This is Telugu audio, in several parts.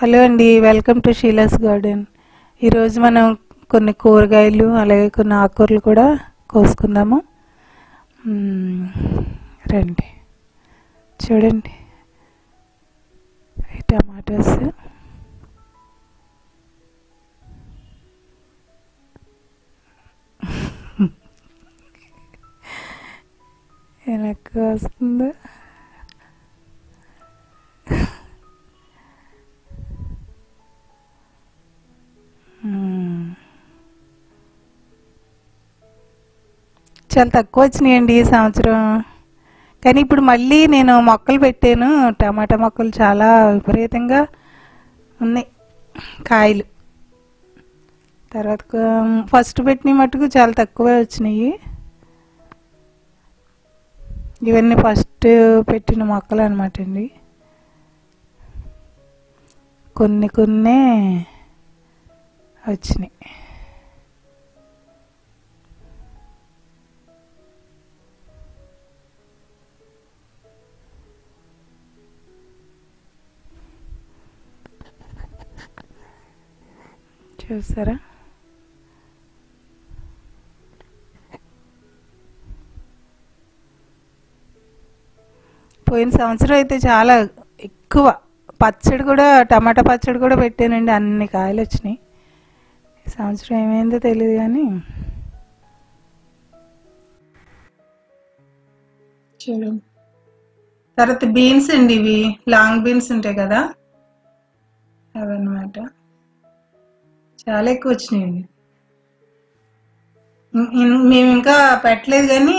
హలో అండి, వెల్కమ్ టు షీలాస్ గార్డెన్. ఈరోజు మనం కొన్ని కూరగాయలు అలాగే కొన్ని ఆకుకూరలు కూడా కోసుకుందాము. రండి చూడండి, ఈ టమాటోస్, ఎలా వస్తుందో. చాలా తక్కువ వచ్చినాయండి ఈ సంవత్సరం. కానీ ఇప్పుడు మళ్ళీ నేను మొక్కలు పెట్టాను, టమాటా మొక్కలు చాలా విపరీతంగా ఉన్నాయి కాయలు. తర్వాత ఫస్ట్ పెట్టిన మట్టుకు చాలా తక్కువే వచ్చినాయి. ఇవన్నీ ఫస్ట్ పెట్టిన మొక్కలు అన్నమాట అండి. కొన్ని వచ్చినాయి. చూసారా? పోయిన సంవత్సరం అయితే చాలా ఎక్కువ పచ్చడి కూడా, టమాటా పచ్చడి కూడా పెట్టానండి, అన్ని కాయలు వచ్చినాయి. ఈ సంవత్సరం ఏమైందో తెలియదు కానీ చూడండి. తర్వాత బీన్స్ అండి, ఇవి లాంగ్ బీన్స్ ఉంటాయి కదా, అవన్నమాట. చాలా ఎక్కువ వచ్చినాయండి. మేము ఇంకా పెట్టలేదు కానీ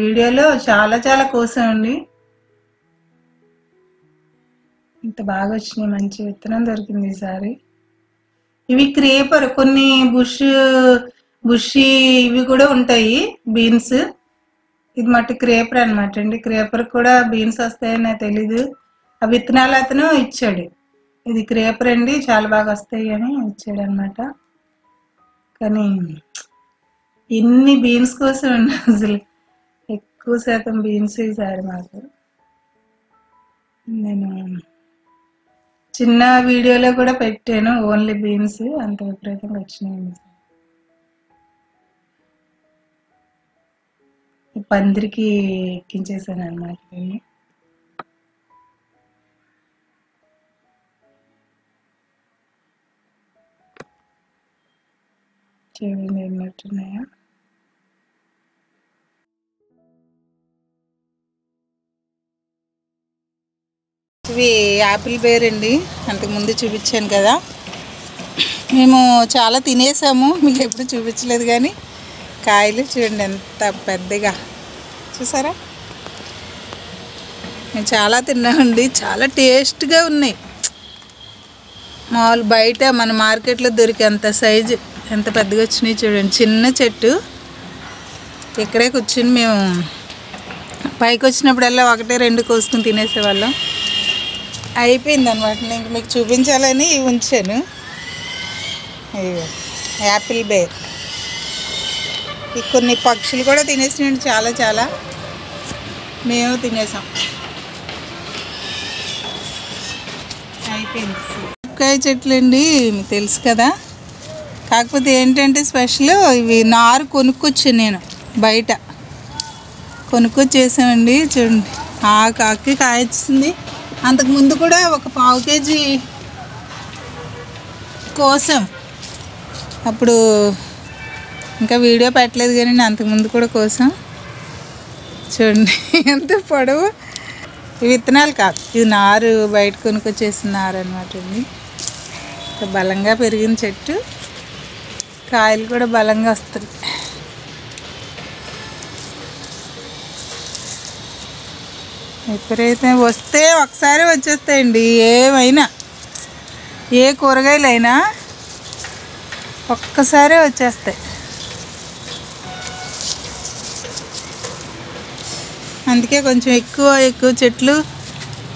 వీడియోలో చాలా చాలా కోసామండి. ఇంత బాగా వచ్చినాయి, మంచి విత్తనం దొరికింది ఈసారి. ఇవి క్రేపర్, కొన్ని బుషి ఇవి కూడా ఉంటాయి బీన్స్. ఇది మట్టి క్రేపర్ అనమాట అండి. క్రేపర్ కూడా బీన్స్ వస్తాయని నాకు తెలీదు. ఆ విత్తనాలు అతను ఇచ్చాడు, ఇది క్రేపర్ అండి, చాలా బాగా వస్తాయి అని ఇచ్చాడు అనమాట. కానీ ఇన్ని బీన్స్ కోసం అసలు ఎక్కువ శాతం బీన్స్ ఈసారి మాకు. నేను చిన్న వీడియోలో కూడా పెట్టాను, ఓన్లీ బీన్స్, అంత విపరీతంగా వచ్చినాయి. పందిరికి ఎక్కించేసాను అన్నమాట దీన్ని. చూడండి ఏమిటన్నాయా. ఇవి యాపిల్ బేర్ అండి, అంతకుముందు చూపించాను కదా. మేము చాలా తినేసాము, మీకు ఎప్పుడు చూపించలేదు కానీ కాయలు చూడండి ఎంత పెద్దగా, చూసారా? మేము చాలా తిన్నామండి, చాలా టేస్ట్గా ఉన్నాయి. మామూలు బయట మన మార్కెట్లో దొరికేంత సైజు ఎంత పెద్దగా వచ్చినాయి చూడండి. చిన్న చెట్టు, ఇక్కడే కూర్చుని మేము పైకి వచ్చినప్పుడల్లా ఒకటే రెండు కోసుకుని తినేసేవాళ్ళం. అయిపోయింది అనమాట. నేను మీకు చూపించాలని ఉంచాను. యాపిల్ బేర్. కొన్ని పక్షులు కూడా తినేసినాయండి, చాలా చాలా. మేము తినేసాం, అయిపోయింది. మిరపకాయ చెట్లు అండి, మీకు తెలుసు కదా. కాకపోతే ఏంటంటే స్పెషల్, ఇవి నారు కొనుక్కొచ్చాను నేను, బయట కొనుక్కొచ్చేసామండి. చూడండి, ఆకు కాయ వచ్చింది. అంతకుముందు కూడా ఒక 1/2 kg కోసం, అప్పుడు ఇంకా వీడియో పెట్టలేదు కానీ అంతకుముందు కూడా కోసం. చూడండి ఎంత పొడవు. ఇవి విత్తనాలు కాదు, ఇది నారు, బయట కొనుక్కొచ్చేసిన నారు అనమాట అండి. బలంగా పెరిగిన చెట్టు, కాయలు కూడా బలంగా వస్తాయి. ఎప్పుడైతే వస్తే ఒకసారి వచ్చేస్తాయండి, ఏమైనా ఏ కూరగాయలు అయినా ఒక్కసారే వచ్చేస్తాయి. అందుకే కొంచెం ఎక్కువ చెట్లు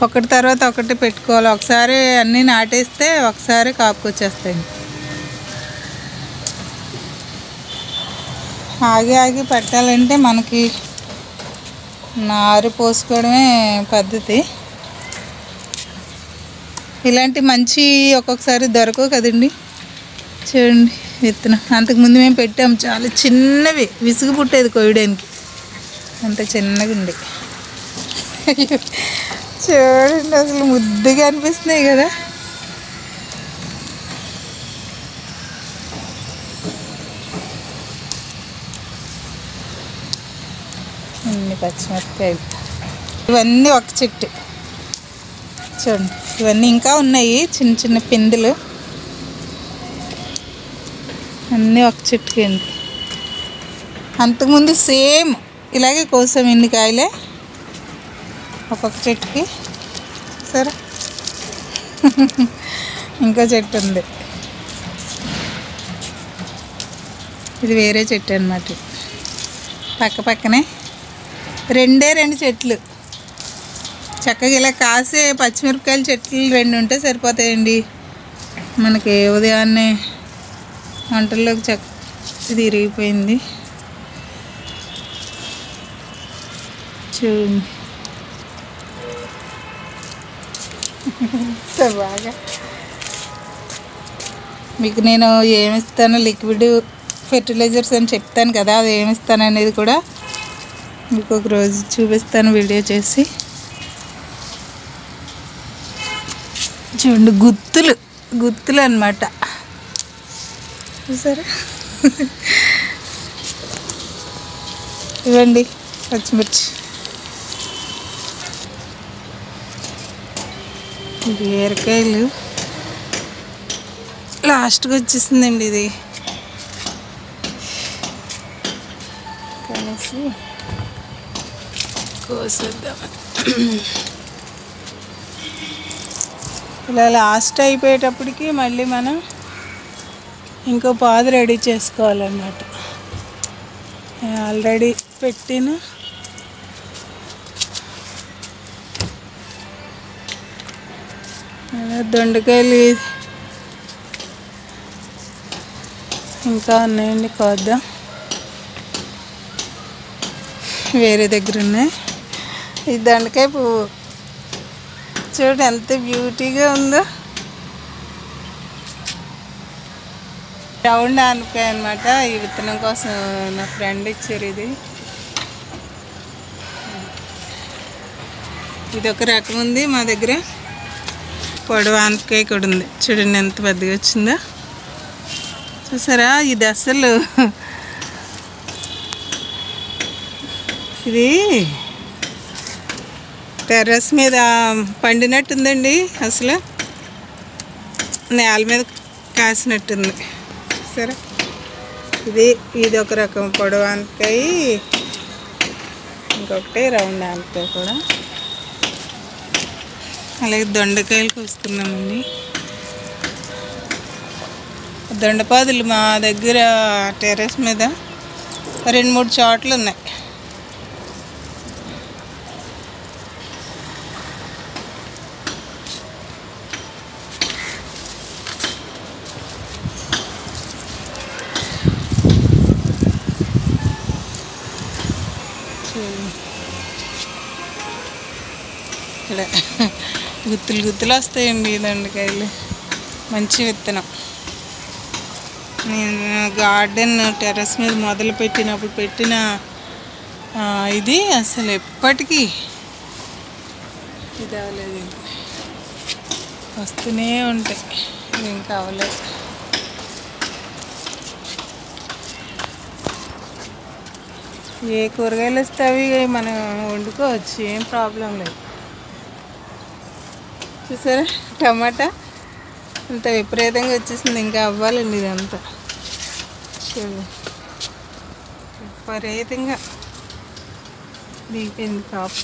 ఒకటి తర్వాత ఒకటి పెట్టుకోవాలి. ఒకసారి అన్నీ నాటేస్తే ఒకసారి కాపుకొచ్చేస్తాయి. ఆగి పెట్టాలంటే మనకి నారు పోసుకోవడమే పద్ధతి. ఇలాంటి మంచి ఒక్కొక్కసారి దొరకవు కదండి. చూడండి విత్తనం. అంతకుముందు మేము పెట్టాము, చాలా చిన్నవి, విసుగు పుట్టేది కోయడానికి, అంత చిన్నగా ఉండి. చూడండి అసలు ముద్దుగా అనిపిస్తున్నాయి కదా. అన్ని పచ్చిమిరపకాయలు, ఇవన్నీ ఒక చెట్టు. చూడండి ఇవన్నీ ఇంకా ఉన్నాయి, చిన్న చిన్న పిందులు, అన్నీ ఒక చెట్టుకి అండి. అంతకుముందు సేమ్ ఇలాగే కోసాం ఇన్ని కాయలే ఒక్కొక్క చెట్టుకి. సరే ఇంకో చెట్టు ఉంది, ఇది వేరే చెట్టు అన్నమాట. పక్క పక్కనే రెండు చెట్లు. చక్కగా ఇలా కాసే పచ్చిమిరపకాయల చెట్లు 2 ఉంటే సరిపోతాయండి మనకి. ఉదయాన్నే వంటల్లోకి ఇది ఇరిగిపోయింది చూడండి. బాగా మీకు నేను ఏమిస్తానో లిక్విడ్ ఫెర్టిలైజర్స్ అని చెప్తాను కదా, అది ఏమిస్తాను అనేది కూడా మీకు ఒక రోజు చూపిస్తాను వీడియో చేసి. చూడండి గుత్తులు అన్నమాట, చూసారా. ఇవ్వండి పచ్చిమిర్చి, బీరకాయలు లాస్ట్కి వచ్చేసిందండి ఇది కలిసి కోసేద్దాం. ఇలా లాస్ట్ అయిపోయేటప్పటికి మళ్ళీ మనం ఇంకో పాదు రెడీ చేసుకోవాలన్నమాట. ఆల్రెడీ పెట్టిన దొండకాయలు ఇంకా ఉన్నాయండి, కోద్దాం. వేరే దగ్గర ఉన్నాయి. ఈ దొండకాయ పువ్వు చూడండి ఎంత బ్యూటీగా ఉందో. రౌండ్ ఆనపకాయ అనమాట. ఈ విత్తనం కోసం నా ఫ్రెండ్ ఇచ్చారు. ఇది ఒక రకం ఉంది మా దగ్గర. పొడవు ఆనపకాయ కూడా ఉంది, చూడండి ఎంత పెద్దగా వచ్చిందో, చూసారా. ఇది అసలు ఇది టెర్రస్ మీద పండినట్టుందండి, అసలు నేల మీద కాసినట్టుంది. సరే ఇది ఒక రకం పొడవు ఆనపకాయ, ఇంకొకటి రౌండ్ ఆనపకాయ కూడా. అలాగే దొండకాయలు కోసుకున్నామండి. దొండపాదులు మా దగ్గర టెర్రస్ మీద 2-3 చోట్ల ఉన్నాయి. ఇక్కడ గుత్తులు వస్తాయండి దొండకాయలు, మంచి విత్తనం. నేను గార్డెన్ టెర్రస్ మీద మొదలు పెట్టినప్పుడు పెట్టిన ఇది అసలు ఎప్పటికీ ఇది అవ్వలేదు, వస్తూనే ఉంటాయి. ఇది ఇంకా అవ్వలేదు. ఏ కూరగాయలు వస్తే అవి మనం వండుకోవచ్చు, ఏం ప్రాబ్లం లేదు. చూసారా టమాటా ఇంత విపరీతంగా వచ్చేసింది, ఇంకా అవ్వాలండి ఇదంతా. చూడు విపరీతంగా దిగిపోయింది కాపు.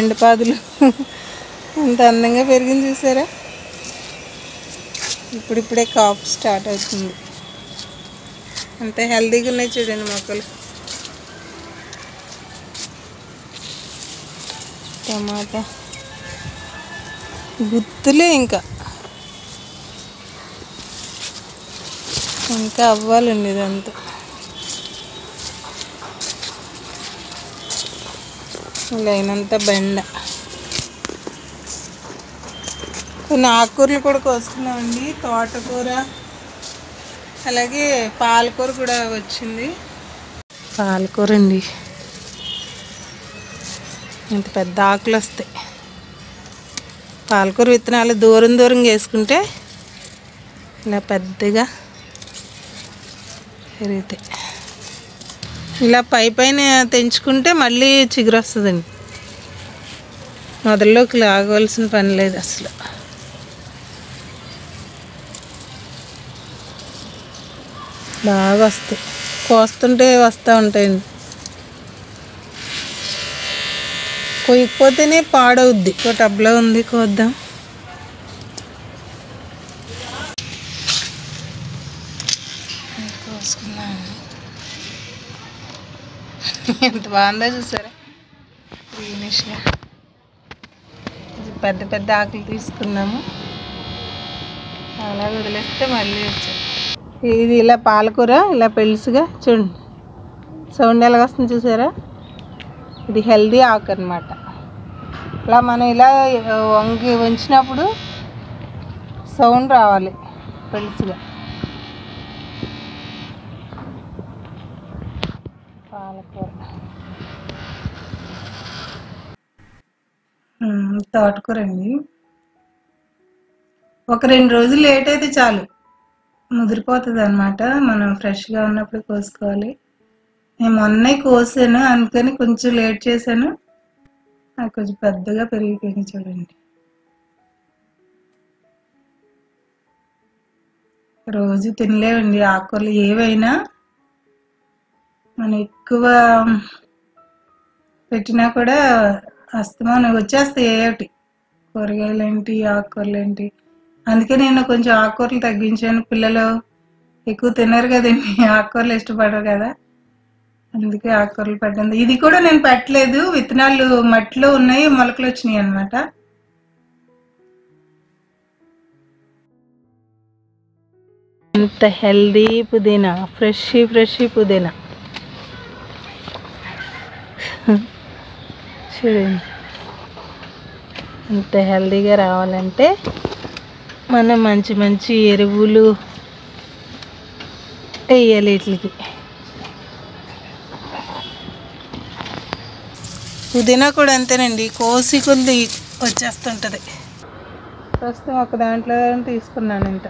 2 పాదులు అంత అందంగా పెరిగింది చూసారా. ఇప్పుడిప్పుడే కాపు స్టార్ట్ అవుతుంది. అంత హెల్తీగా ఉన్నాయి చూడండి మొక్కలు. టమాటా గుత్తులే ఇంకా అవ్వాలండి ఇదంతా. లేనంత బెండ. కొన్ని ఆకుకూరలు కూడా కోసుకున్నామండి. తోటకూర అలాగే పాలకూర కూడా వచ్చింది. పాలకూర అండి, ఇంత పెద్ద ఆకులు వస్తాయి. పాలకూర విత్తనాలు దూరం దూరంగా వేసుకుంటే ఇలా పెద్దగా పెరుగుతాయి. ఇలా పైన తెంచుకుంటే మళ్ళీ చిగురు వస్తుందండి. మొదల్లోకి లాగవలసిన పని లేదు అసలు. బాగా వస్తాయి, కోస్తుంటే వస్తూ ఉంటాయండి. కొయ్యకపోతేనే పాడవుద్ది. ఒక టబ్లో ఉంది, కోద్దాం. కోసుకున్నామండి. ఎంత బాగుందో చూసారా, గ్రీనిష్గా. పెద్ద పెద్ద ఆకులు తీసుకున్నాము, అలా వదిలేస్తే మళ్ళీ వచ్చాయి. ఇది ఇలా పాలకూర ఇలా పెలుసుగా చూడండి, సౌండ్ ఎలాగ వస్తుంది చూసారా. ఇది హెల్దీ ఆకు అన్నమాట. ఇలా మనం ఇలా వంగి ఉంచినప్పుడు సౌండ్ రావాలి పెలుసుగా. పాలకూర, తోటకూర అండి. ఒక 2 రోజులు లేట్ అయితే చాలు, ముదిరిపోతుంది అన్నమాట. మనం ఫ్రెష్గా ఉన్నప్పుడు కోసుకోవాలి. నేను మొన్నే కోసాను, అందుకని కొంచెం లేట్ చేశాను. అది కొంచెం పెద్దగా పెరిగిపోయింది చూడండి. రోజు తినలేవండి ఆకుకూరలు ఏవైనా. మనం ఎక్కువ పెట్టినా కూడా అస్తమానం వచ్చేస్తాయి ఏమిటి, కూరగాయలు ఏంటి ఆకుకూరలు ఏంటి. అందుకే నేను కొంచెం ఆకుకూరలు తగ్గించాను. పిల్లలు ఎక్కువ తినరు కదండి, ఆకుకూరలు ఇష్టపడరు కదా, అందుకే ఆకుకూరలు పెట్టండి. ఇది కూడా నేను పెట్టలేదు, విత్తనాలు మట్టిలో ఉన్నాయి, మొలకలు వచ్చినాయి అన్నమాట. ఇంత హెల్దీ పుదీనా, ఫ్రెష్ పుదీనా చూడండి. ఇంత హెల్దీగా రావాలంటే మనం మంచి మంచి ఎరువులు వేయాలి వీటికి. పుదీనా కూడా అంతేనండి, కోసి కొద్ది వచ్చేస్తుంటుంది. ప్రస్తుతం ఒక దాంట్లో తీసుకున్నాను ఇంత.